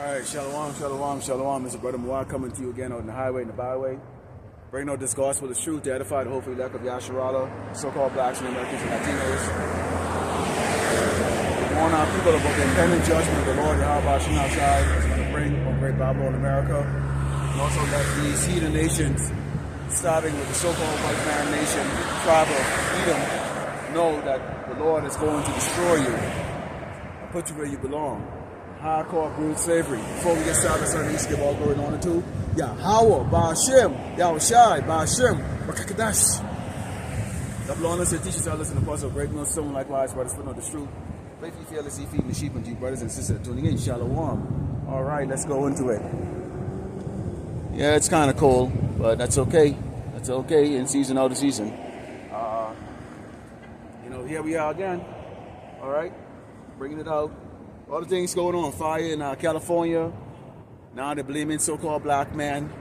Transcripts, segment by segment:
Alright, shalom, shalom, shalom. This is Brother Muad coming to you again on the highway and the byway. Bringing out this gospel of truth to edify the hopefully elect of Yasharala, so-called blacks and Americans and Latinos. We warn our people about the impending judgment of the Lord Yahweh Shem outside that's going to bring on Great Babylon America. And also that these heathen nations, starting with the so-called white man nation, tribe of Edom, know that the Lord is going to destroy you and put you where you belong. Hardcore brute slavery. Before we get started, let's let's give all glory and honor to Yahweh, Ba'ashem, Yahushai, Ba'ashem, Bakakadash. The blondness that teaches others in the Paso of great millstone, likewise, brothers, foot on the truth. Faithfully, fearlessly feeding the sheep unto you, brothers and sisters, tuning in. Shalom. All right, let's go into it. Yeah, it's kind of cold, but that's okay. That's okay. In season, out of season. Here we are again. All right, bringing it out. All the things going on, fire in California. Now they're blaming so-called black men,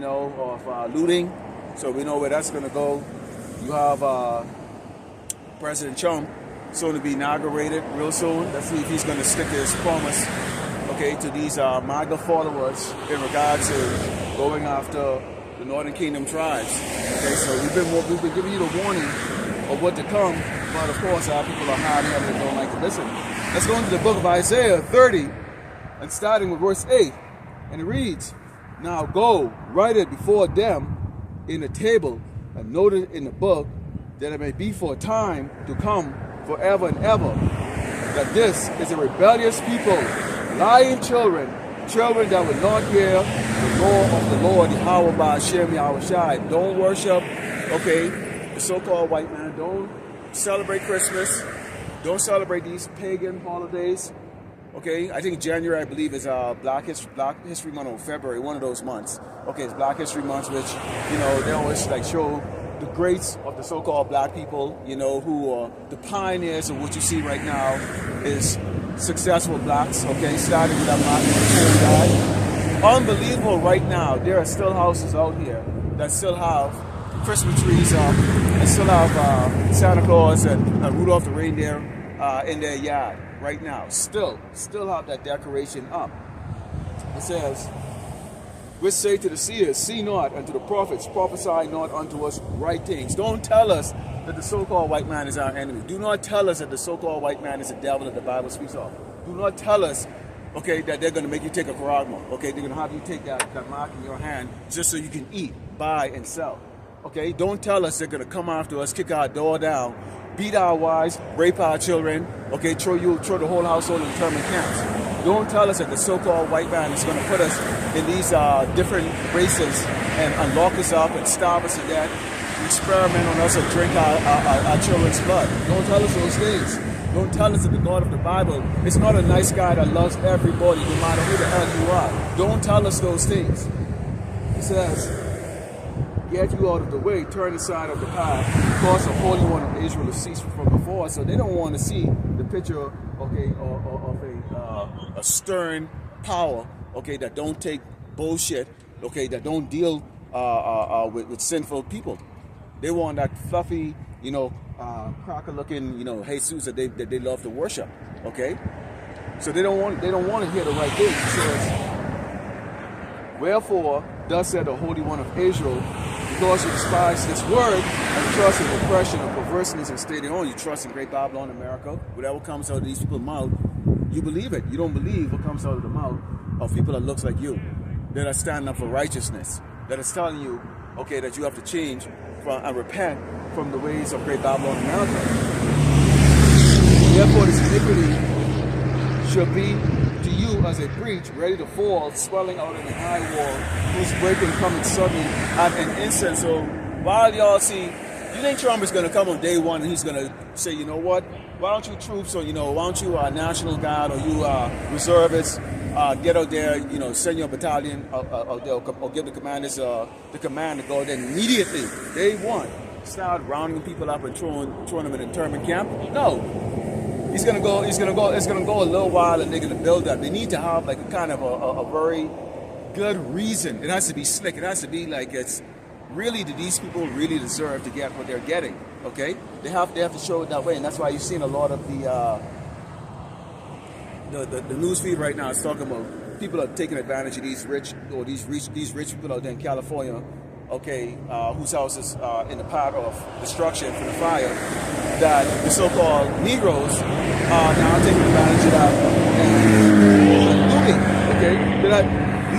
of looting. So we know where that's going to go. You have President Trump soon to be inaugurated real soon. Let's see if he's going to stick to his promise, to these MAGA followers in regards to going after the Northern Kingdom tribes. Okay, so we've been giving you the warning of what to come, but of course our people are hard-headed and don't like to listen. Let's go into the book of Isaiah 30, and starting with verse 8. And it reads, "Now go, write it before them in the table, and note it in the book, that it may be for a time to come forever and ever, that this is a rebellious people, lying children that will not hear the law of the Lord, Yahweh Ba'ashem, Yahushai." Don't worship, the so-called white man. Don't celebrate Christmas. Don't celebrate these pagan holidays. I think January, I believe, is Black History Month, or February, one of those months. It's Black History Month, which, they always show the greats of the so-called black people, who are the pioneers of what you see right now is successful blacks, starting with that Martin Luther King guy. Unbelievable right now. There are still houses out here that still have Christmas trees up and still have Santa Claus and Rudolph the reindeer in their yard right now. Still have that decoration up. It says, "Which say to the seers, see not, and to the prophets, prophesy not unto us right things." Don't tell us that the so-called white man is our enemy. Do not tell us that the so-called white man is the devil that the Bible speaks of. Do not tell us, that they're going to make you take a charagma. They're going to have you take that mark in your hand just so you can eat, buy, and sell. Don't tell us they're going to come after us, kick our door down, beat our wives, rape our children, throw the whole household in internment camps. Don't tell us that the so-called white man is going to put us in these different races and lock us up and starve us to death, experiment on us and drink our children's blood. Don't tell us those things. Don't tell us that the God of the Bible is not a nice guy that loves everybody, no matter who the hell you are. Don't tell us those things. He says, "Get you out of the way, turn aside of the path, because the Holy One of Israel has ceased from before us." So they don't want to see the picture of a stern power, that don't take bullshit, that don't deal with sinful people. They want that fluffy, cracker-looking, Jesus that they love to worship. So they don't want to hear the right thing. It says, "Wherefore, thus said the Holy One of Israel, because you despise this word and trust in oppression and perverseness and stating, oh, you trust in Great Babylon America, whatever comes out of these people's mouth, you believe it. You don't believe what comes out of the mouth of people that looks like you, that are standing up for righteousness, that is telling you, that you have to change and repent from the ways of Great Babylon America. Therefore, this iniquity shall be to you as a breach ready to fall, swelling out in the high wall, whose breaking coming suddenly at an instant." So while y'all see, you think Trump is going to come on day one and he's going to say, you know what, why don't you troops, or why don't you National Guard, or you reservists, get out there, send your battalion, or give the commanders the command to go there immediately, day one, start rounding people up and throwing them in internment camp? No. It's gonna go a little while, and they're gonna build up. They need to have a kind of a very good reason. It has to be slick. It has to be it's really, do these people really deserve to get what they're getting? They have to show it that way, and that's why you've seen a lot of the news feed right now is talking about people are taking advantage of these rich people out there in California, okay, whose houses are in the path of destruction from the fire, that the so-called Negroes are now taking advantage of that and looting. Okay, that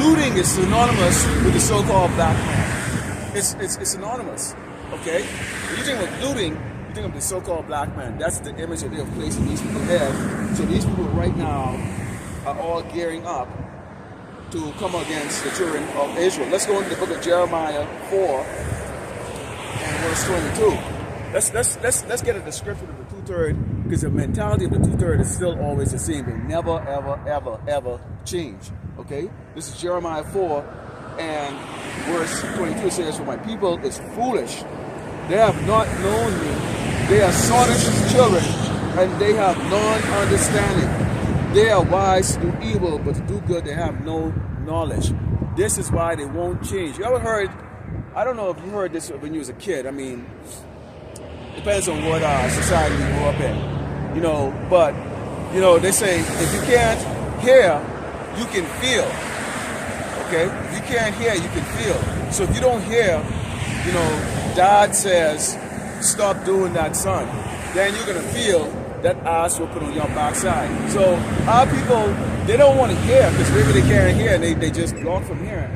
looting is synonymous with the so-called black man. It's synonymous. Okay, when you think of looting, you think of the so-called black man. That's the image that they're placing these people have. So these people right now are all gearing up to come against the children of Israel. Let's go into the book of Jeremiah 4 and verse 22. Let's get a description of the two-thirds, because the mentality of the two-thirds is still always the same. They never, ever change. Okay? This is Jeremiah 4 and verse 22 says, "For my people is foolish. They have not known me. They are sottish children, and they have none understanding. They are wise to do evil, but to do good they have no knowledge." This is why they won't change. You ever heard, I don't know if you heard this when you was a kid. I mean, depends on what society you grew up in. You know, but, you know, they say if you can't hear, you can feel. Okay? If you can't hear, you can feel. So if you don't hear, you know, Dad says, stop doing that, son, then you're going to feel that ass will put on your backside. So our people, they don't want to hear because maybe they can't hear and they just block from hearing.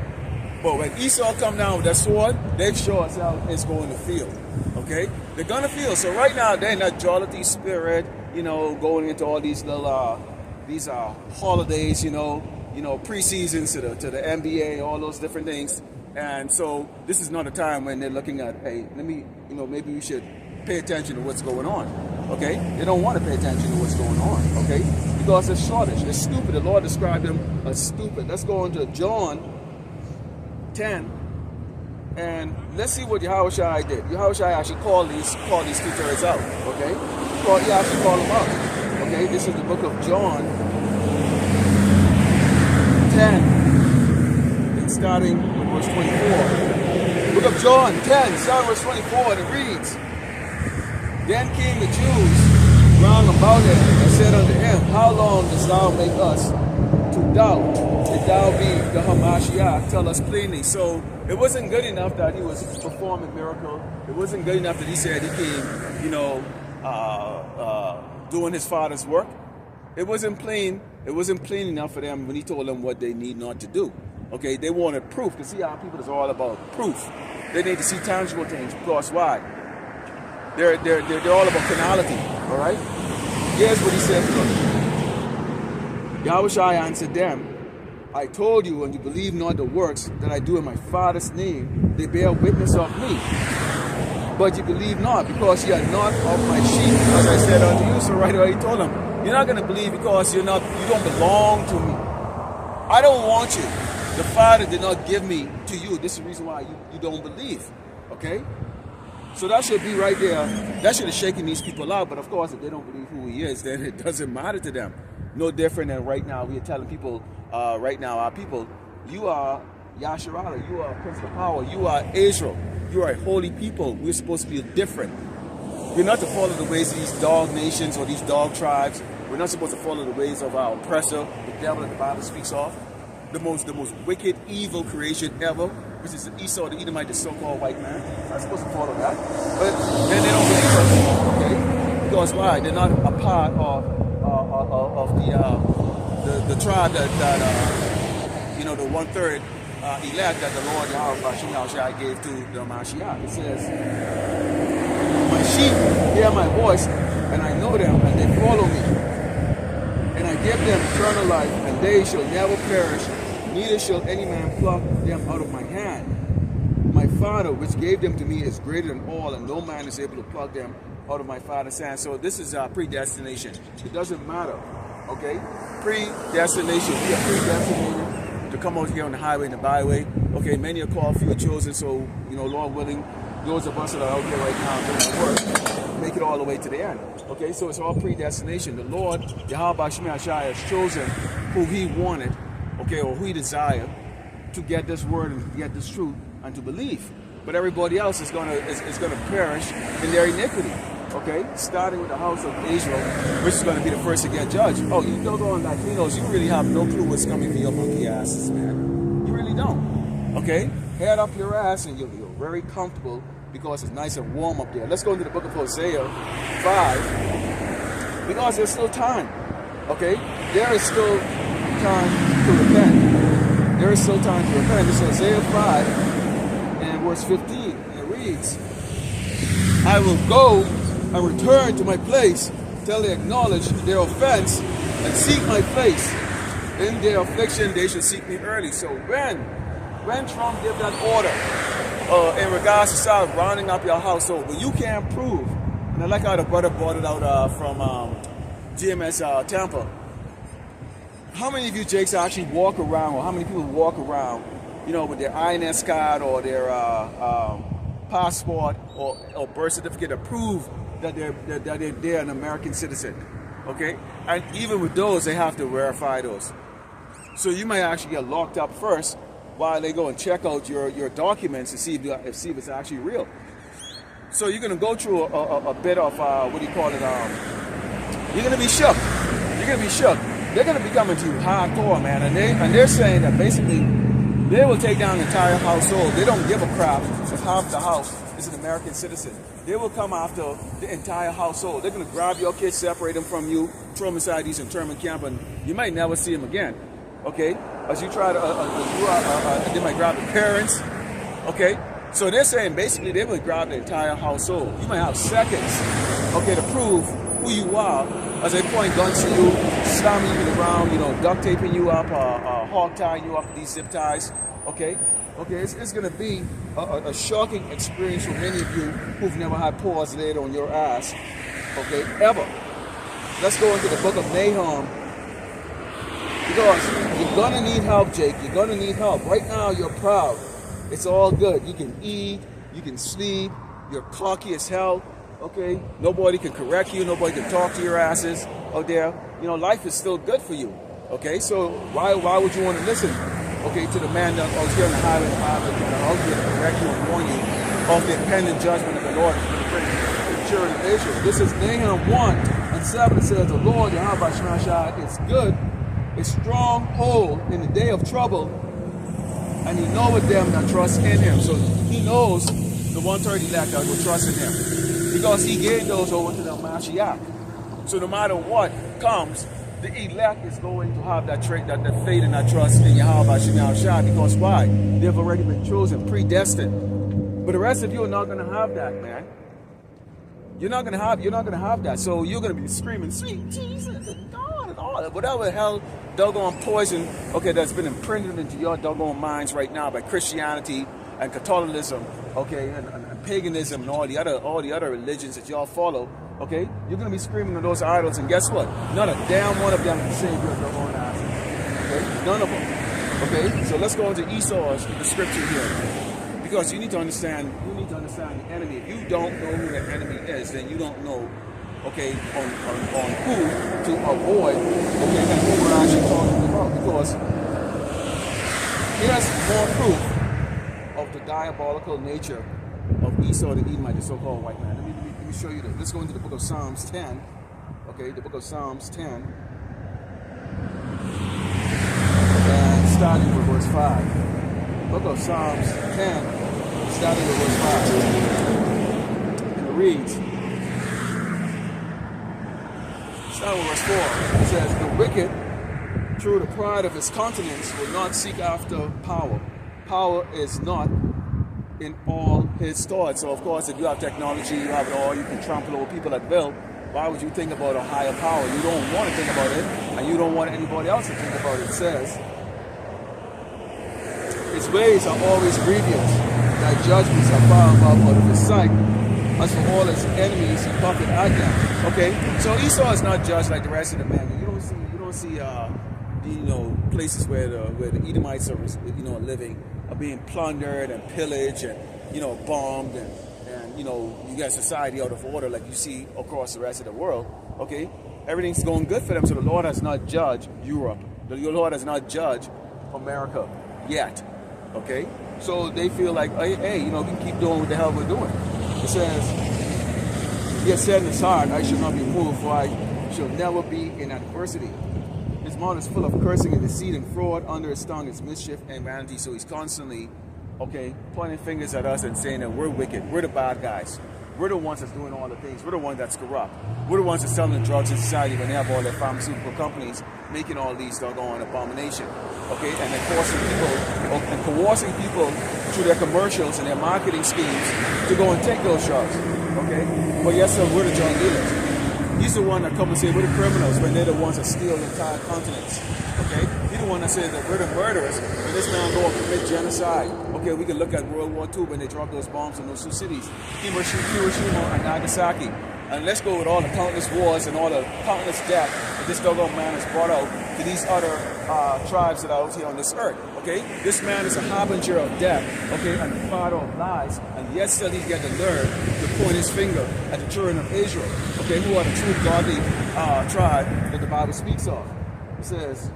But when Esau come down with that sword, they show us how it's going to feel. Okay? They're going to feel. So right now, they're in that jollity spirit, you know, going into all these little, these holidays, you know, pre-seasons to the NBA, all those different things. And so this is not a time when they're looking at, hey, maybe we should pay attention to what's going on. Okay? They don't want to pay attention to what's going on. Okay? Because they're shortish. They're stupid. The Lord described them as stupid. Let's go into John 10. And let's see what Yahushua did. Yahushua actually called these two-thirds out. Okay? He actually called them out. Okay? This is the book of John 10. It's starting with verse 24. Book of John 10, starting verse 24, and it reads, "Then came the Jews round about him and said unto him, How long dost thou make us to doubt? If thou be the Hamashiach, tell us plainly." So it wasn't good enough that he was performing miracles. It wasn't good enough that he said he came, doing his father's work. It wasn't plain enough for them when he told them what they need not to do. Okay, they wanted proof. To see how people is all about proof. They need to see tangible things. Because why? They're all about carnality. All right. Here's what he said to them. Yahushua answered them, "I told you, and you believe not the works that I do in my Father's name. They bear witness of me. But you believe not, because you are not of my sheep, as I said unto you." So right away he told them, you're not going to believe because you don't belong to me. I don't want you. The Father did not give me to you. This is the reason why you don't believe. Okay? So that should be right there. That should have shaken these people out. But of course, if they don't believe who he is, then it doesn't matter to them. No different than right now we are telling people, right now our people, you are Yasharala, you are Prince of Power, you are Israel, you are a holy people. We're supposed to be different. We're not to follow the ways of these dog nations or these dog tribes. We're not supposed to follow the ways of our oppressor, the devil that the Bible speaks of. The most wicked, evil creation ever, which is Esau, the Edomite, the so-called white man. We're not supposed to follow that. But then they don't believe us, okay? Because why? They're not a part of the tribe that the 1/3 elect that the Lord Yahushua gave to the Mashiach. It says, "My sheep hear my voice, and I know them, and they follow me. And I give them eternal life, and they shall never perish, neither shall any man pluck them out of my hand. My Father, which gave them to me, is greater than all, and no man is able to pluck them out of my Father's hand." So this is predestination. It doesn't matter, okay? Predestination. We are predestinated to come out here on the highway and the byway. Okay, many are called, few are chosen. So, Lord willing, those of us that are out here right now doing the work, make it all the way to the end. Okay, so it's all predestination. The Lord, Yahweh Shemashai, has chosen who he wanted, okay, or who he desired to get this word and get this truth and to believe. But everybody else is gonna perish in their iniquity. Okay, starting with the house of Israel, which is going to be the first to get judged. Oh, you don't go on Latinos, you really have no clue what's coming for your monkey asses, man. You really don't. Okay, head up your ass and you're very comfortable because it's nice and warm up there. Let's go into the book of Hosea 5, because there's still time. Okay, there is still time to repent. There is still time to repent. This is Hosea 5 and verse 15, and it reads, I will go and return to my place till they acknowledge their offense and seek my face. In their affliction they shall seek me early. So when Trump gave that order in regards to start rounding up your household, but you can't prove, and I like how the brother brought it out from GMS Tampa. How many of you Jakes actually walk around, or how many people walk around, you know, with their INS card or their passport or birth certificate to prove that they're an American citizen? Okay, and even with those, they have to verify those. So you might actually get locked up first while they go and check out your documents to see if it's actually real. So you're gonna go through a bit of what do you call it? You're gonna be shook. You're gonna be shook. They're gonna be coming to you hardcore, man, and they're saying that basically they will take down the entire household. They don't give a crap if half the house is an American citizen. They will come after the entire household. They're gonna grab your kids, separate them from you, throw them inside these internment camp, and you might never see them again. Okay, as you try to, they might grab the parents. Okay, so they're saying basically they will grab the entire household. You might have seconds, okay, to prove who you are as they point guns to you, slamming you to the ground, you know, duct taping you up, hog tying you up with these zip ties. Okay, it's going to be a shocking experience for many of you who've never had paws laid on your ass. Okay, ever. Let's go into the book of Nahum. Because you're going to need help, Jake. You're going to need help. Right now, you're proud. It's all good. You can eat. You can sleep. You're cocky as hell. Okay? Nobody can correct you. Nobody can talk to your asses out there. You know, life is still good for you. Okay? So why would you want to listen, okay, to the man that was here in the highway out here to correct you and warn you of the impending judgment of the Lord is going to bring to the children of Israel? This is Nahum 1:7. It says, the Lord, Yahweh Shemashah, is good, a strong hold in the day of trouble, and he knoweth them that trust in him. So he knows the 130 elect that will trust in him, because he gave those over to the Mashiach. So no matter what comes, the elect is going to have that trait, that faith and that trust in Yahweh Shemashah. Because why? They've already been chosen, predestined. But the rest of you are not going to have that, man. You're not going to have that. So you're going to be screaming, sweet Jesus and God and all that, whatever the hell doggone poison, okay, that's been imprinted into your doggone minds right now by Christianity and Catholicism, okay, and paganism and all the other religions that y'all follow. Okay, you're going to be screaming at those idols, and guess what? Not a damn one of them can save your doggone asses. Okay, none of them. Okay, so let's go into Esau's description here, because you need to understand. The enemy. If you don't know who the enemy is, then you don't know, okay, on who to avoid, okay, and what we're actually talking about. Because here's more proof of the diabolical nature of Esau the Edomite, the so-called white man. Let me show you this. Let's go into the book of Psalms 10. Okay, the book of Psalms 10. And starting with verse 5. Book of Psalms 10, starting with verse 5. And it reads, starting with verse 4, it says, the wicked, through the pride of his countenance, will not seek after power. Power is not in all his thoughts. So of course, if you have technology, you have it all, you can trample over people at will. Why would you think about a higher power? You don't want to think about it, and you don't want anybody else to think about it. It says, his ways are always grievous, thy judgments are far above out of his sight. As for all his enemies, he puffeth at them. Okay, so Esau is not judged like the rest of the men. You don't see places where the Edomites are, living, are being plundered and pillaged and, bombed and you got society out of order like you see across the rest of the world. Okay, everything's going good for them. So the Lord has not judged Europe. The Lord has not judged America yet. Okay, so they feel like, hey, we can keep doing what the hell we're doing. It says, He has said in his heart, I shall not be moved, for I shall never be in adversity. His mouth is full of cursing and deceit and fraud. Under his tongue is mischief and vanity. So he's constantly, okay, pointing fingers at us and saying that we're wicked. We're the bad guys. We're the ones that's doing all the things. We're the ones that's corrupt. We're the ones that's selling the drugs in society when they have all their pharmaceutical companies making all these doggone abomination. Okay, and they're forcing people and coercing people through their commercials and their marketing schemes to go and take those drugs. Okay, but yes, sir, we're the drug dealers. He's the one that comes and says we're the criminals when they're the ones that steal entire continents. Okay? He's the one that says that we're the murderers when this man go and commit genocide. Okay, we can look at World War II when they dropped those bombs in those two cities, Hiroshima and Nagasaki. And let's go with all the countless wars and all the countless death that this doggone man has brought out to these other tribes that are out here on this earth. Okay? This man is a harbinger of death, okay, and the father of lies, and yet still he get the nerve to point his finger at the children of Israel, okay, who are the true godly tribe that the Bible speaks of. It says,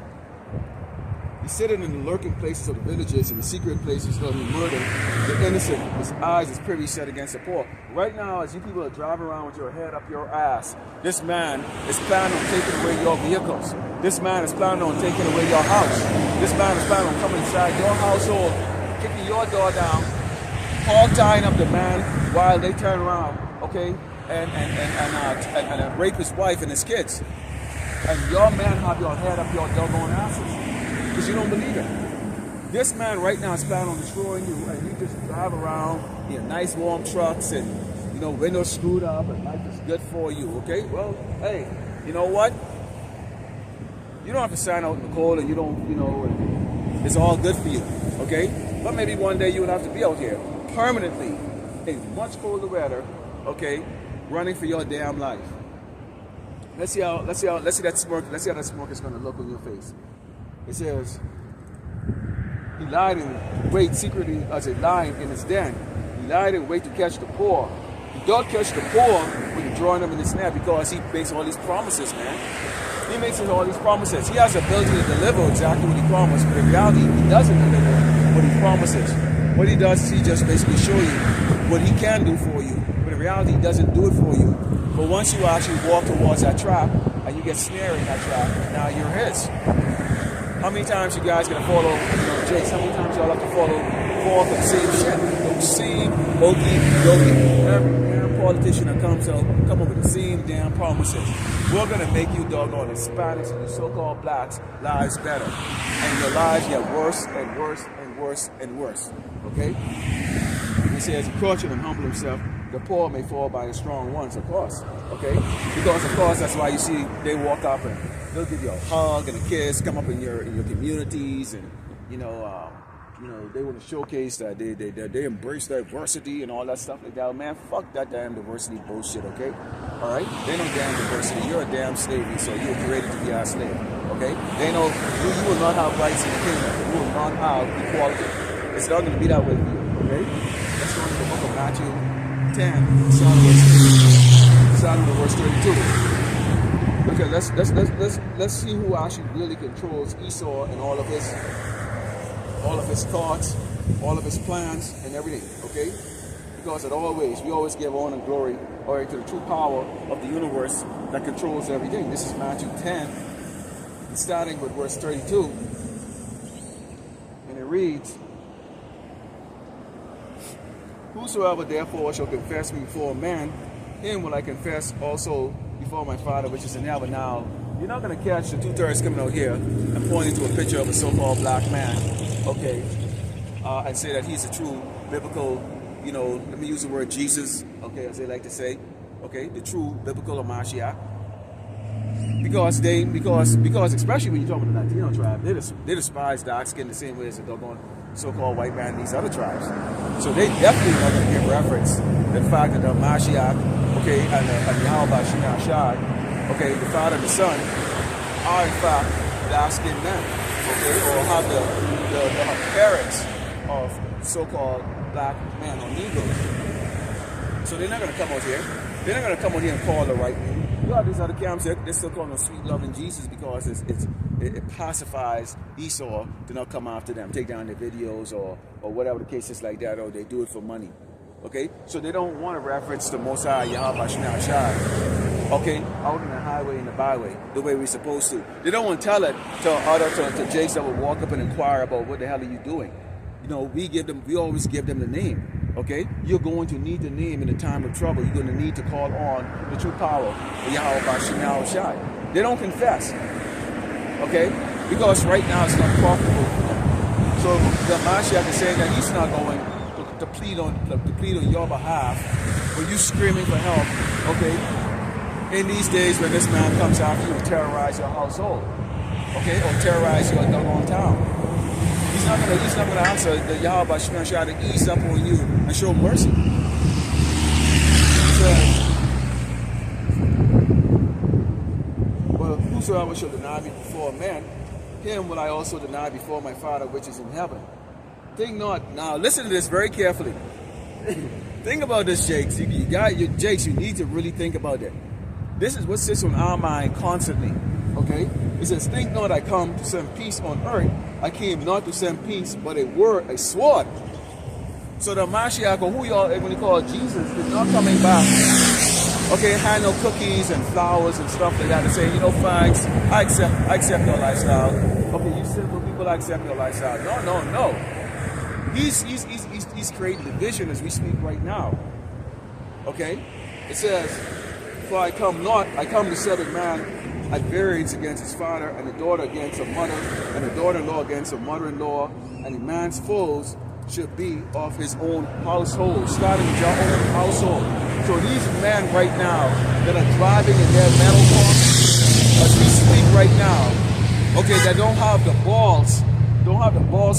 he's sitting in the lurking places of the villages and the secret places where he murdered the innocent. His eyes is privy set against the poor. Right now, as you people are driving around with your head up your ass, this man is planning on taking away your vehicles. This man is planning on taking away your house. This man is planning on coming inside your household, kicking your door down, hog tying up the man while they turn around, okay, and rape his wife and his kids. And your man have your head up your doggone asses because you don't believe it. This man right now is planning on destroying you, and you just drive around in nice warm trucks and, you know, windows screwed up and life is good for you, okay? Well, hey, you know what? You don't have to sign out in the cold and you don't, you know, and it's all good for you, okay? But maybe one day you will have to be out here permanently in much colder weather, okay, running for your damn life. Let's see that smirk is gonna look on your face. It says, he lied in wait secretly as a lion in his den. He lied in wait to catch the poor. He don't catch the poor when you're drawing them in his net because he makes all these promises, man. He makes all these promises. He has the ability to deliver exactly what he promised, but in reality, he doesn't deliver what he promises. What he does is he just basically show you what he can do for you, but in reality, he doesn't do it for you. But once you actually walk towards that trap and you get snared in that trap, now you're his. How many times you guys gonna follow, you know, Jace? How many times y'all have to fall for the same shit? Those same okey-dokey. Every politician that comes out, come up with the same damn promises. We're gonna make you doggone Hispanics and the so-called blacks lives better. And your lives get worse and worse and worse and worse. Okay? He says, approaching and humble himself, the poor may fall by the strong ones, of course. Okay? Because of course that's why you see they walk up and they'll give you a hug and a kiss, come up in your communities, and you know they want to showcase that they embrace diversity and all that stuff like that. Man, fuck that damn diversity bullshit, okay? All right, they know damn diversity. You're a damn slavery, so you're created to be our slave, okay? They know you will not have rights in the kingdom. You will not have equality. It's not going to be that way for you, okay? Let's go into the book of Matthew 10, starting with verse 32. Okay, let's see who actually really controls Esau and all of his thoughts, all of his plans and everything, okay? Because we always give honor and glory to the true power of the universe that controls everything. This is Matthew 10, starting with verse 32. And it reads, whosoever therefore shall confess me before man, him will I confess also before my Father which is in heaven. Now, you're not going to catch the two-thirds coming out here and pointing to a picture of a so-called black man, okay, and say that he's a true biblical, you know, let me use the word Jesus, okay, as they like to say, okay, the true biblical Mashiach. Because especially when you're talking about the Latino tribe, they despise dark skin the same way as the doggone so-called white man in these other tribes. So they definitely not going to give reference to the fact that the Mashiach, okay, and Yahweh Shai, okay, the Father and the Son are in fact dark-skinned men, okay, or have the appearance of so-called black men or Negroes. So they're not going to come out here. They're not going to come out here and call the right name. You have these other camps, they're still calling them sweet loving Jesus because it pacifies Esau to not come after them, take down their videos or whatever the case is like that, or they do it for money. Okay, so they don't want a reference to Most High Yahweh Shema Shai. Okay, out in the highway and the byway, the way we're supposed to. They don't want to tell it to Jakes that will walk up and inquire about what the hell are you doing. You know, we always give them the name. Okay, you're going to need the name in a time of trouble. You're going to need to call on the true power of Yahweh Shema Shai. They don't confess. Okay, because right now it's not profitable for them. So the Mashiach is saying that he's not going to plead on your behalf when you screaming for help. Okay, in these days when this man comes after you and terrorize your household, okay, or terrorize your doggone town, he's not gonna answer the Yahweh Shema Shai to ease up on you and show mercy. So, well, whosoever shall deny me before men, him will I also deny before my Father which is in heaven. Think not. Now listen to this very carefully. Think about this, Jakes. You got your Jakes. You need to really think about that. This is what sits on our mind constantly. Okay? It says, think not I come to send peace on earth. I came not to send peace, but a word, a sword. So the Mashiach, or who y'all when he called Jesus, is not coming back. Okay, had no cookies and flowers and stuff like that to say, you know, fine, I accept your lifestyle. Okay, you simple people, I accept your lifestyle. No. He's creating division as we speak right now. Okay? It says, for I come to set a man at variance against his father, and a daughter against her mother, and a daughter-in-law against her mother-in-law, and a man's foes should be of his own household, starting with your own household. So these men right now that are driving in their metal cars, as we speak right now, okay, that don't have the balls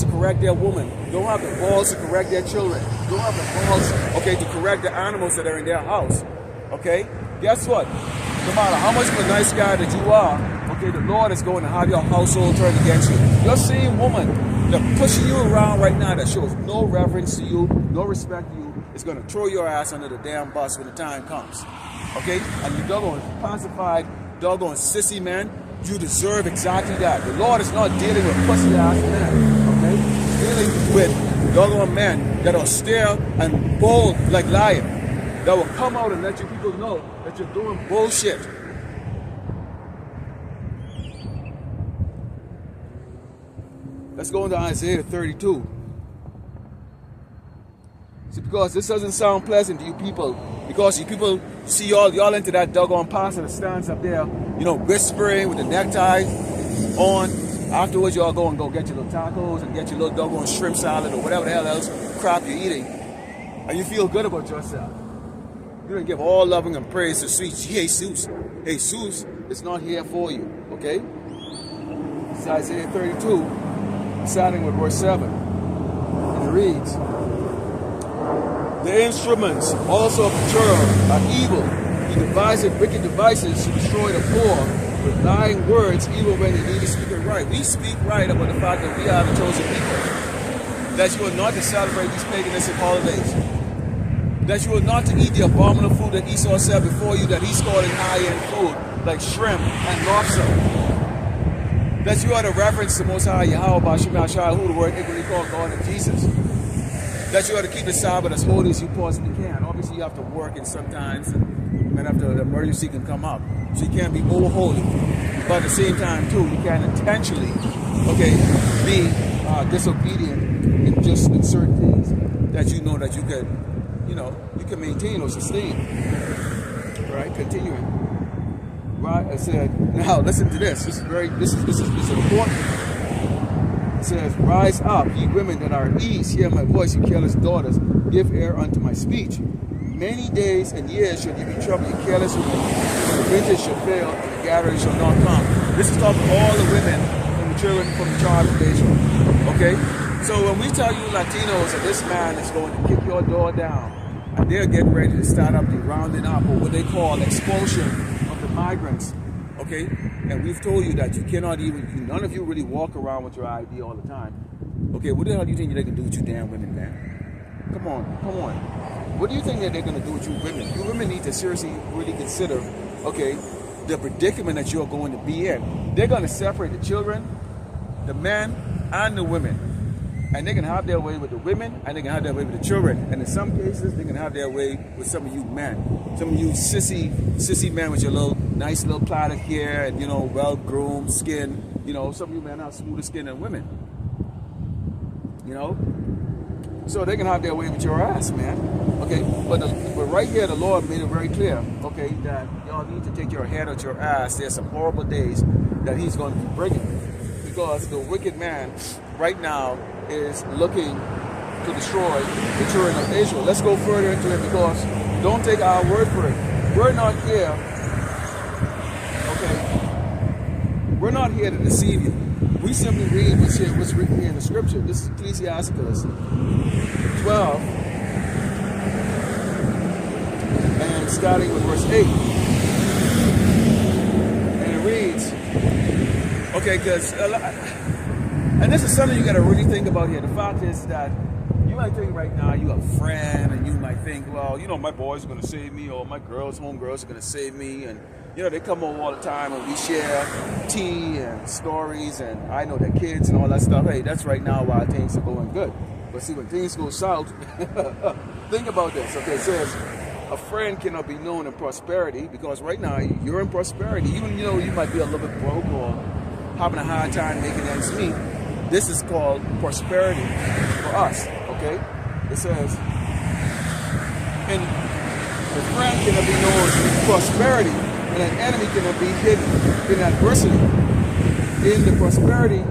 to correct their woman, don't have the balls to correct their children, don't have the balls, okay, to correct the animals that are in their house. Okay? Guess what? No matter how much of a nice guy that you are, okay, the Lord is going to have your household turned against you. Your same woman that pushing you around right now that shows no reverence to you, no respect to you, is going to throw your ass under the damn bus when the time comes. Okay? And you doggone pacified, doggone sissy man, you deserve exactly that. The Lord is not dealing with pussy ass men. Okay? He's dealing with doggone men that are stale and bold like lion, that will come out and let you people know that you're doing bullshit. Let's go into Isaiah 32. See, because this doesn't sound pleasant to you people, because you people see y'all into that doggone pastor that stands up there, you know, whispering with the necktie on. Afterwards, y'all go get your little tacos and get your little doggone shrimp salad or whatever the hell else crap you're eating, and you feel good about yourself. You're going to give all loving and praise to sweet Jesus. Jesus is not here for you, okay? It's Isaiah 32, starting with verse 7. And it reads, the instruments also of the cherub are evil. He devised wicked devices to destroy the poor with lying words, even when they need to speak it right. We speak right about the fact that we are the chosen people. That you are not to celebrate these paganistic holidays. That you are not to eat the abominable food that Esau said before you, that he scored in high-end food, like shrimp and lobster. That you are to reverence the Most High Yahweh Shema Shai, who the word equally called God and Jesus. That you are to keep the Sabbath as holy as you possibly can. Obviously, you have to work in sometimes, and after the emergency can come up. So you can't be over holy. But at the same time, too, you can't intentionally, okay, be disobedient in just in certain things that you know that you could, you know, you can maintain or sustain. Right? Continuing. Right? I said, now listen to this. This is important. It says, rise up, ye women that are at ease, hear my voice, ye careless daughters, give ear unto my speech. Many days and years shall you be troubled, ye careless women. The vintage shall fail, and the gathering shall not come. This is talking to all the women and the children from the tribe of Israel. Okay? So when we tell you Latinos that this man is going to kick your door down, and they're getting ready to start up the rounding up, or what they call expulsion of the migrants, okay? And we've told you that you cannot even, none of you really walk around with your ID all the time. Okay, what the hell do you think they can do with you damn women, man? Come on. What do you think that they're going to do with you women? You women need to seriously really consider, okay, the predicament that you're going to be in. They're going to separate the children, the men, and the women. And they can have their way with the women, and they can have their way with the children. And in some cases, they can have their way with some of you men. Some of you sissy men with your nice little plaited hair and, well-groomed skin. Some of you men have smoother skin than women. So they can have their way with your ass, man. Okay, but right here, the Lord made it very clear, okay, that y'all need to take your head out your ass. There's some horrible days that he's going to be bringing, because the wicked man right now is looking to destroy the children of Israel. Let's go further into it, because don't take our word for it. We're not here, okay? We're not here to deceive you. We simply read what's written here in the scripture. This is Ecclesiasticus 12, and starting with verse 8. And it reads, okay, because, and this is something you got to really think about here. The fact is that you might think right now you have a friend, and you might think, well, my boys are going to save me, or my homegirls are going to save me, and they come over all the time and we share tea and stories, and I know their kids and all that stuff. Hey, that's right now while things are going good. But see, when things go south, think about this. Okay, it says, a friend cannot be known in prosperity, because right now you're in prosperity. Even you might be a little bit broke or having a hard time making ends meet. This is called prosperity for us, okay? It says, and a friend cannot be known in prosperity, and an enemy cannot be hidden in adversity. In the prosperity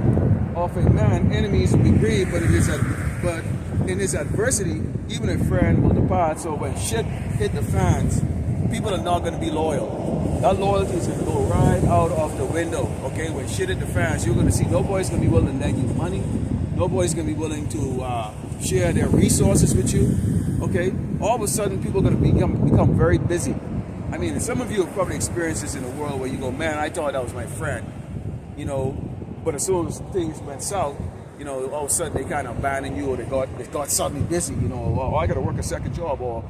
of a man, enemies will be grieved, but in his adversity, even a friend will depart. So when shit hit the fans, people are not going to be loyal. That loyalty is going to go right out of the window. Okay, when shit hit the fans, you're going to see nobody's going to be willing to lend you money. Nobody's going to be willing to share their resources with you. Okay, all of a sudden people are going to become very busy. I mean, some of you have probably experienced this in the world where you go, man, I thought that was my friend, but as soon as things went south, all of a sudden they kind of abandoned you, or they got suddenly busy, oh, I got to work a second job, or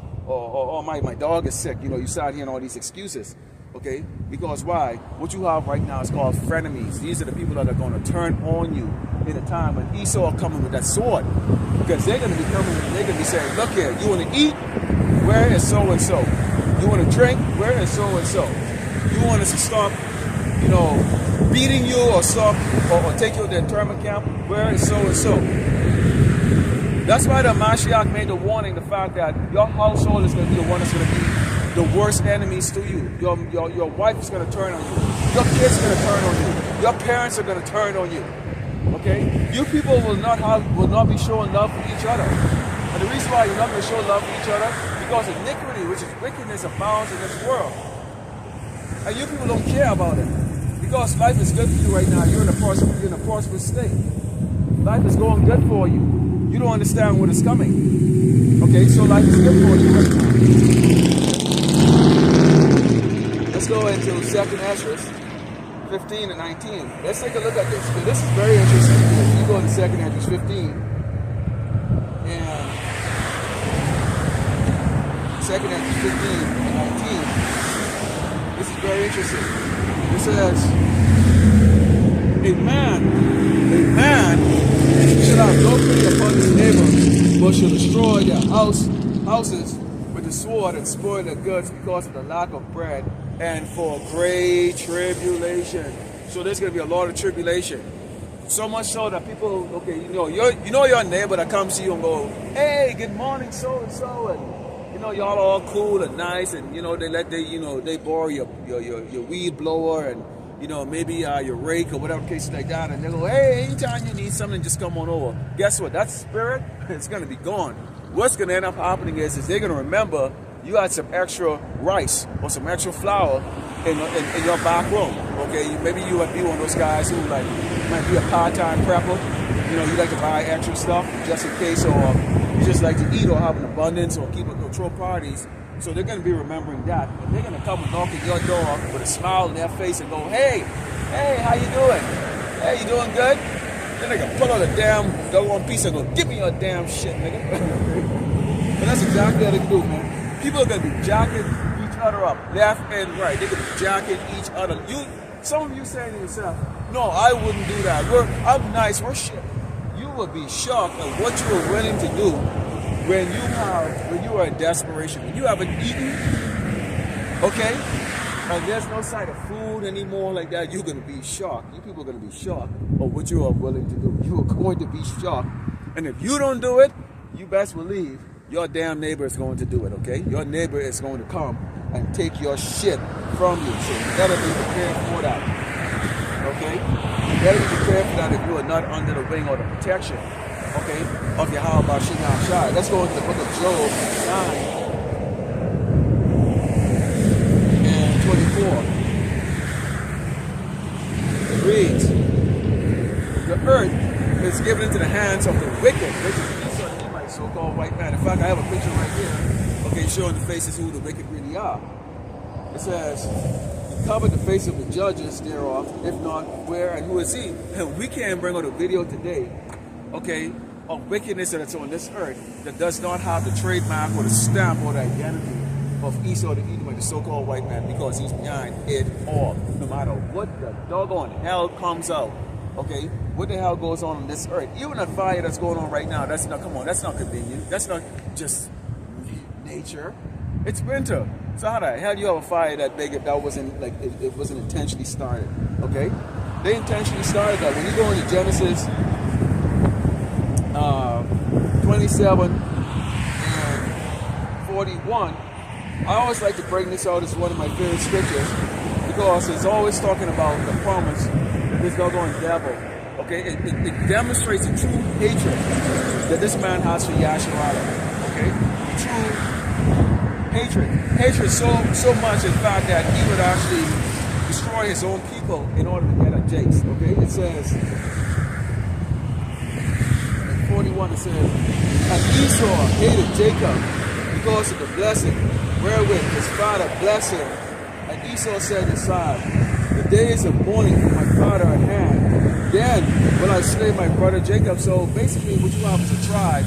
my dog is sick, you start hearing all these excuses, okay? Because why? What you have right now is called frenemies. These are the people that are going to turn on you in a time when Esau coming with that sword, because they're going to be coming and they're going to be saying, look here, you want to eat? Where is so-and-so? You want to drink? Where is so-and-so? You want us to stop, beating you, or stop, or take you to the internment camp? Where is so-and-so? That's why the Mashiach made the warning, the fact that your household is going to be the one that's going to be the worst enemies to you. Your wife is going to turn on you. Your kids are going to turn on you. Your parents are going to turn on you. Okay? You people will not be showing love for each other. And the reason why you're not going to show love for each other, because iniquity, which is wickedness, abounds in this world. And you people don't care about it. Because life is good for you right now. You're in a prosperous state. Life is going good for you. You don't understand what is coming. Okay, so life is good for you right now. Let's go into 2nd Ezra 15 and 19. Let's take a look at this. This is very interesting. You go to 2nd Ezra 15. And 2nd Ezra 15 and 19. This is very interesting. It says, a man shall have no pity upon his neighbor, but shall destroy their houses with the sword and spoil their goods because of the lack of bread and for great tribulation. So there's going to be a lot of tribulation. So much so that people, okay, your neighbor that comes to you and go, hey, good morning, so-and-so, and y'all all cool and nice, and they borrow your weed blower and maybe your rake or whatever case like that, and they go, hey, anytime you need something, just come on over. Guess what? That spirit, it's going to be gone. What's going to end up happening is they're going to remember you had some extra rice or some extra flour in your back room. Okay, maybe you might be one of those guys who might be a part-time prepper. You like to buy extra stuff just in case, or you just like to eat or have an abundance or control parties. So they're going to be remembering that. And they're going to come and knock at your door with a smile on their face and go, hey, how you doing? Hey, you doing good? Then they can pull out a damn doggone piece and go, give me your damn shit, nigga. But that's exactly how they do, man. People are going to be jacking each other up, left and right. They're going to be jacking each other. Some of you saying to yourself, no, I wouldn't do that. I'm nice. We're shit. you will be shocked at what you are willing to do when you are in desperation, when you haven't eaten, okay, and there's no sign of food anymore like that. You're going to be shocked. You people are going to be shocked at what you are willing to do. You are going to be shocked. And if you don't do it, you best believe your damn neighbor is going to do it, okay? Your neighbor is going to come and take your shit from you. So you better be prepared for that, okay? You better be prepared for that if you are not under the wing or the protection, okay, of Yahweh Shemam Shai. Let's go into the book of Job 9:24. It reads, the earth is given into the hands of the wicked, which is my so-called white man. In fact, I have a picture right here, okay, showing the faces who the wicked really are. It says, he covered the face of the judges thereof, if not, where and who is he? And we can't bring out a video today, okay, of wickedness that's on this earth that does not have the trademark or the stamp or the identity of Esau the Edomite, the so-called white man, because he's behind it all. No matter what the doggone hell comes out, okay, what the hell goes on this earth? Even that fire that's going on right now, that's not, come on, that's not convenient. That's not just nature. It's winter. So how the hell you have a fire that big if that wasn't, like, it wasn't intentionally started, okay? They intentionally started that. When you go into Genesis 27 and 41, I always like to bring this out as one of my favorite scriptures because it's always talking about the promise that this doggone devil, okay, it demonstrates the true hatred that this man has for Yasharala, okay, true hatred so much in fact that he would actually destroy his own people in order to get at Jake's, okay. It says, in 41 it says, and Esau hated Jacob because of the blessing wherewith his father blessed him. And Esau said aside, the days of mourning for my father at hand, then will I slay my brother Jacob. So basically what you have is a tribe,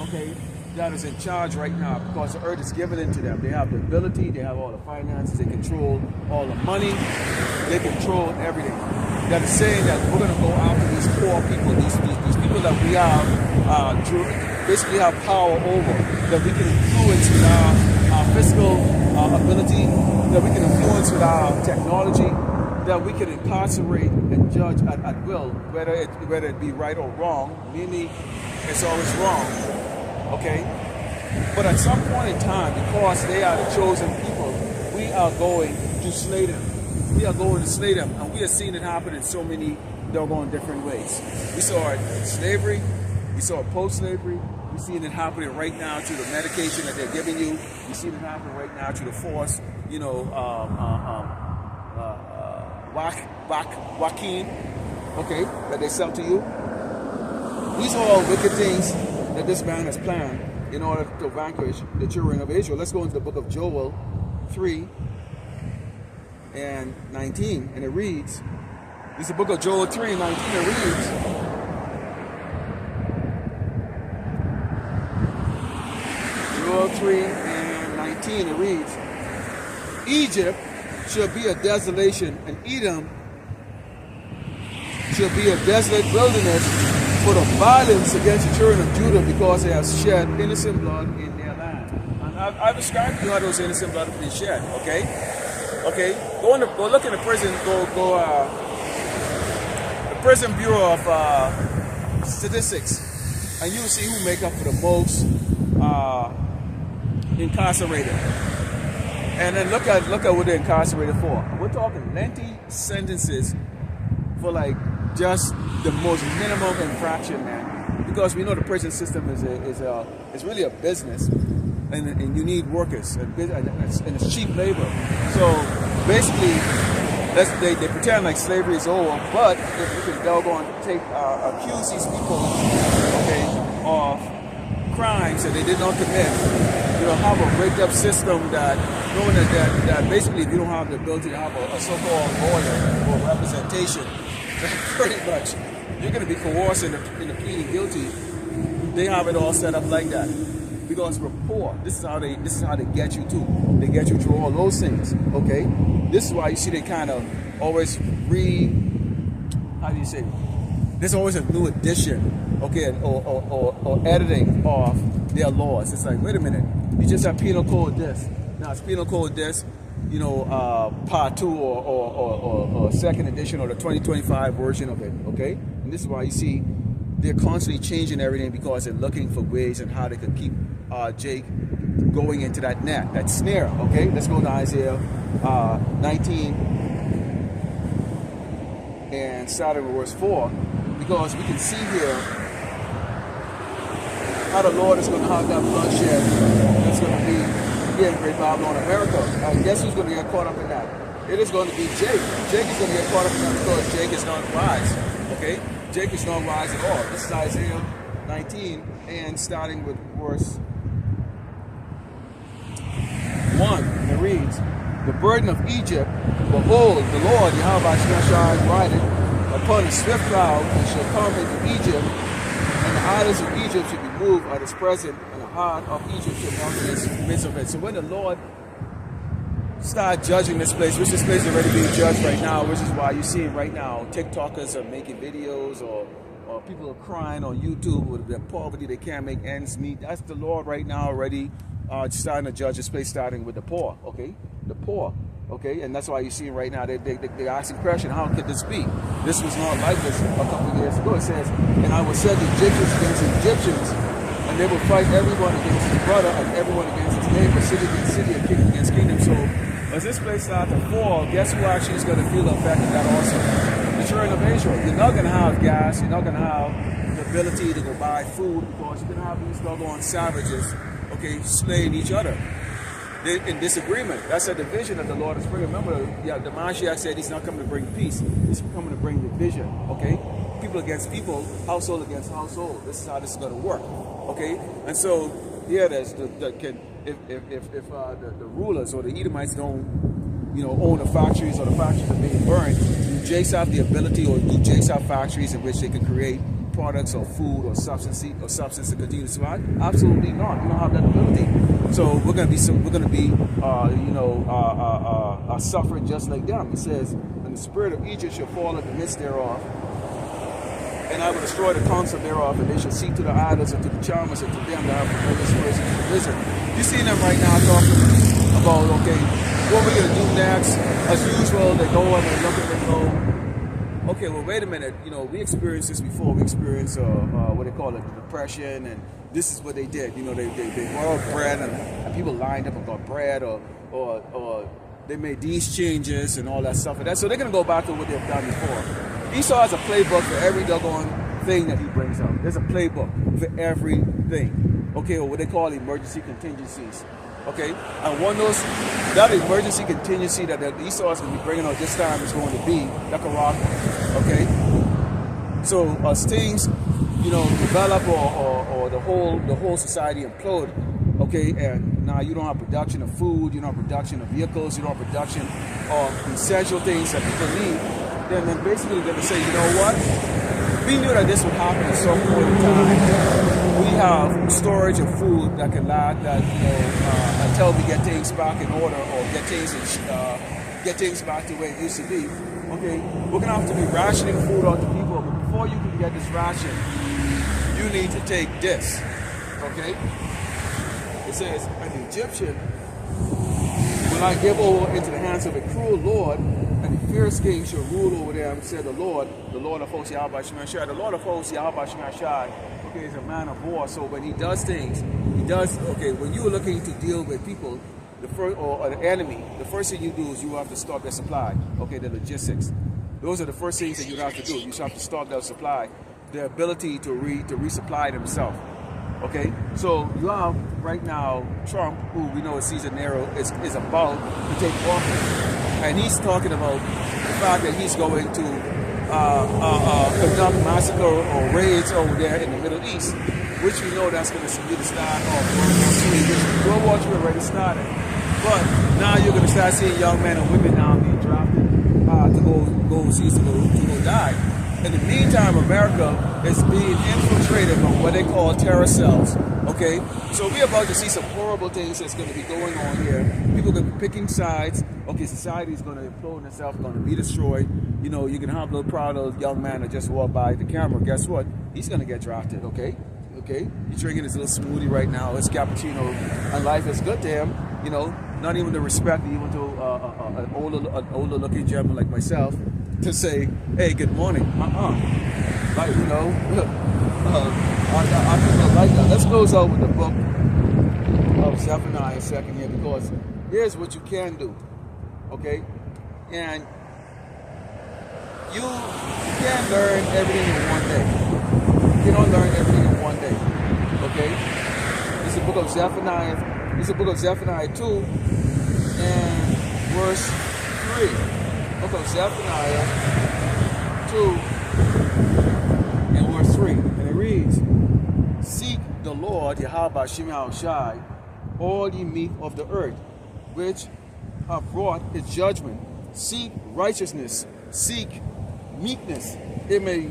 okay, that is in charge right now because the earth is given into them. They have the ability, they have all the finances, they control all the money, they control everything. That is saying that we're going to go after these poor people, these people that we have, basically have power over, that we can influence with our physical ability, that we can influence with our technology, that we can incarcerate and judge at will, whether it be right or wrong, meaning it's always wrong, okay? But at some point in time, because they are the chosen people, we are going to slay them. We are going to slay them, and we are seeing it happen in so many doggone different ways. We saw it in slavery, we saw it post-slavery, we're seeing it happening right now through the medication that they're giving you. We're seeing it happen right now through the force, you know, Joaquin, okay, that they sell to you. These are all wicked things that this man has planned in order to vanquish the children of Israel. Let's go into the book of Joel 3:19, and it reads, it's the book of Joel 3:19, it reads, Joel 3:19, it reads, Egypt shall be a desolation, and Edom shall be a desolate wilderness for the violence against the children of Judah, because they have shed innocent blood in their land. And I've described to you how those innocent blood have been shed, okay? Okay, go look in the prison, the Prison Bureau of Statistics, and you will see who make up for the most incarcerated. And then look at what they're incarcerated for. We're talking lengthy sentences for like just the most minimum infraction, man. Because we know the prison system is really a business, and you need workers, and it's cheap labor. So basically, they pretend like slavery is over, but if you can go on take accuse these people, okay, of crimes that they did not commit, you know, have a rigged up system that knowing that basically if you don't have the ability to have a so-called lawyer or representation, pretty much you're going to be coerced into pleading guilty. They have it all set up like that because we're poor. This is how they get you too. They get you through all those things. Okay, this is why you see they kind of always There's always a new edition, okay, or editing of their laws. It's like, wait a minute, you just have penal code this. Now it's penal code this, part 2 or second edition or the 2025 version of it, okay? And this is why you see they're constantly changing everything because they're looking for ways and how they could keep Jake going into that net, that snare, okay? Let's go to Isaiah 19 and starting with verse 4, because we can see here how the Lord is going to have that bloodshed that's going to be here in Great Babylon, America. Guess who's going to get caught up in that? It is going to be Jake. Jake is going to get caught up in that because Jake is not wise, okay? Jake is not wise at all. This is Isaiah 19 and starting with verse 1. It reads, the burden of Egypt, behold, the Lord, Yahweh Shemashai, rideth upon a swift cloud, and shall come into Egypt, and the idols of Egypt shall be moved at his presence, and the heart of Egypt shall melt in the midst of it. So when the Lord start judging this place, which this place is already being judged right now, which is why you see right now TikTokers are making videos or people are crying on YouTube with their poverty, they can't make ends meet. That's the Lord right now already starting to judge this place, starting with the poor, okay? The poor, okay? And that's why you see right now they're asking the question, how could this be? This was not like this a couple of years ago. It says, and I will set the Egyptians against the Egyptians, and they will fight everyone against his brother and everyone against his neighbor, city against city, and kingdom against kingdom. So as this place starts to fall, guess who actually is going to feel the effect of that also? The children of Israel. You're not going to have gas. You're not going to have the ability to go buy food because you're going to have these doggone savages, okay, slaying each other. They're in disagreement. That's a division that the Lord is bringing. Remember, the Mashiach said he's not coming to bring peace. He's coming to bring division, okay? People against people, household against household. This is how this is going to work, okay? And so, yeah, there's if the rulers or the Edomites don't, own the factories or the factories are being burned, do Jakes have the ability, or do Jakes have factories in which they can create products or food or substance to continue to survive? Absolutely not. You don't have that ability. So we're going to be suffering just like them. It says, and the spirit of Egypt shall fall in the midst thereof, and I will destroy the counsel thereof, and they shall seek to the idols and to the charmers and to them that have familiar spirits and to the wizard. You see them right now talking about, okay, what we're going to do next. As usual, they go and they look and they go, okay, well, wait a minute. We experienced this before. We experienced what they call it, the Depression, and this is what they did. They boiled bread, and people lined up and got bread, or they made these changes and all that stuff. So they're going to go back to what they've done before. Esau has a playbook for every doggone thing that he brings up. There's a playbook for everything. Okay, or what they call emergency contingencies. Okay, and one of those, that emergency contingency that Esau is going to be bringing out this time is going to be Nicaragua. Okay, so as things, develop or the whole society implode. Okay, and now you don't have production of food, you don't have production of vehicles, you don't have production of essential things that people need. Then basically they're going to say, you know what? We knew that this would happen at some point in time. We have storage of food that can last until we get things back in order or get things back to where it used to be. Okay, we're gonna have to be rationing food out to people, but before you can get this ration, you need to take this. Okay, it says, an Egyptian will I give over into the hands of a cruel lord, and the fierce king shall rule over them, said the Lord of hosts, Yahweh Shemashai. The Lord of hosts, Yahweh Shemashai, okay, is a man of war. So when he does things, when you're looking to deal with people, or the enemy, the first thing you do is you have to stop their supply, okay, the logistics. Those are the first things that you have to do. You have to stop their supply, their ability to resupply themselves. Okay, so you have right now Trump, who we know is season narrow, is about to take office. And he's talking about the fact that he's going to conduct massacre or raids over there in the Middle East, which we know that's going to be the start of World War III already started. But now you're going to start seeing young men and women now being drafted to go overseas to go die. In the meantime, America is being infiltrated by what they call terror cells. Okay, so we're about to see some horrible things that's going to be going on here. People are going to be picking sides. Okay, society is going to implode itself, going to be destroyed. you know, you can have a little proud of a young man that just walked by the camera. Guess what? He's going to get drafted, okay? Okay? He's drinking his little smoothie right now, his cappuccino, and life is good to him, you know, not even the respect even to an older looking gentleman like myself to say, hey, good morning. Like, you know, I think I like that. Let's close out with the book of Zephaniah second here, because here's what you can do, okay? And you can't learn everything in one day. You don't learn everything in one day, okay? This is the book of Zephaniah. This is the book of Zephaniah 2 and verse 3. Book of Zephaniah 2 and verse 3. And it reads, seek the Lord, Yahweh Shem Shai, all ye meek of the earth, which have wrought his judgment. Seek righteousness, seek meekness. It may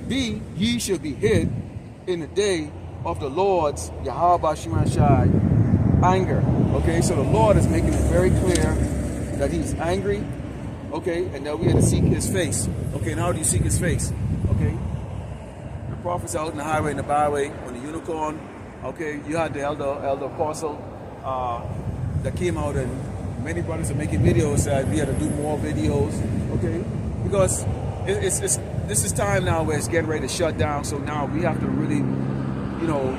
be ye shall be hid in the day of the Lord's Yahweh Shem Shai anger. Okay, so the Lord is making it very clear that he's angry, okay, and that we have to seek his face. Okay, and how do you seek his face? Okay, the prophets out in the highway and the byway on the unicorn. Okay, you had the elder apostle that came out, and many brothers are making videos that we had to do more videos. Okay, because this is time now where it's getting ready to shut down. So now we have to really, you know,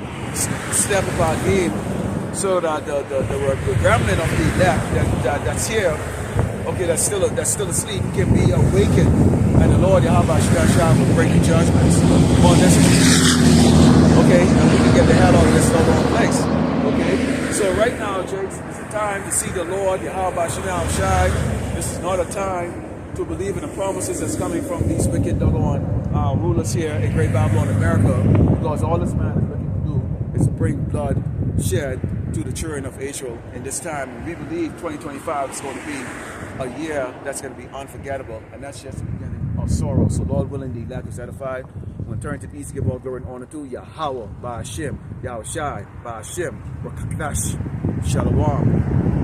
step up our game so that the remnant of the elect that's here, okay, that's still asleep, can be awakened, and the Lord Yahweh Shai will bring the judgments on this. Okay, and we can get the hell out of this wrong place. Okay, so right now, Jakes, it's a time to see the Lord Yahweh Shai. This is not a time to believe in the promises that's coming from these wicked doggone rulers here in Great Babylon, America, because all this man is looking to do is bring blood shed to the children of Israel in this time. And we believe 2025 is going to be a year that's going to be unforgettable, and that's just the beginning of sorrow. So Lord willing, the elect is edified. We're going to turn to the east, give all glory and honor to Yahweh, Ba'ashem, Yahweh Shai, Ba'ashem, Rakakash, Shalom.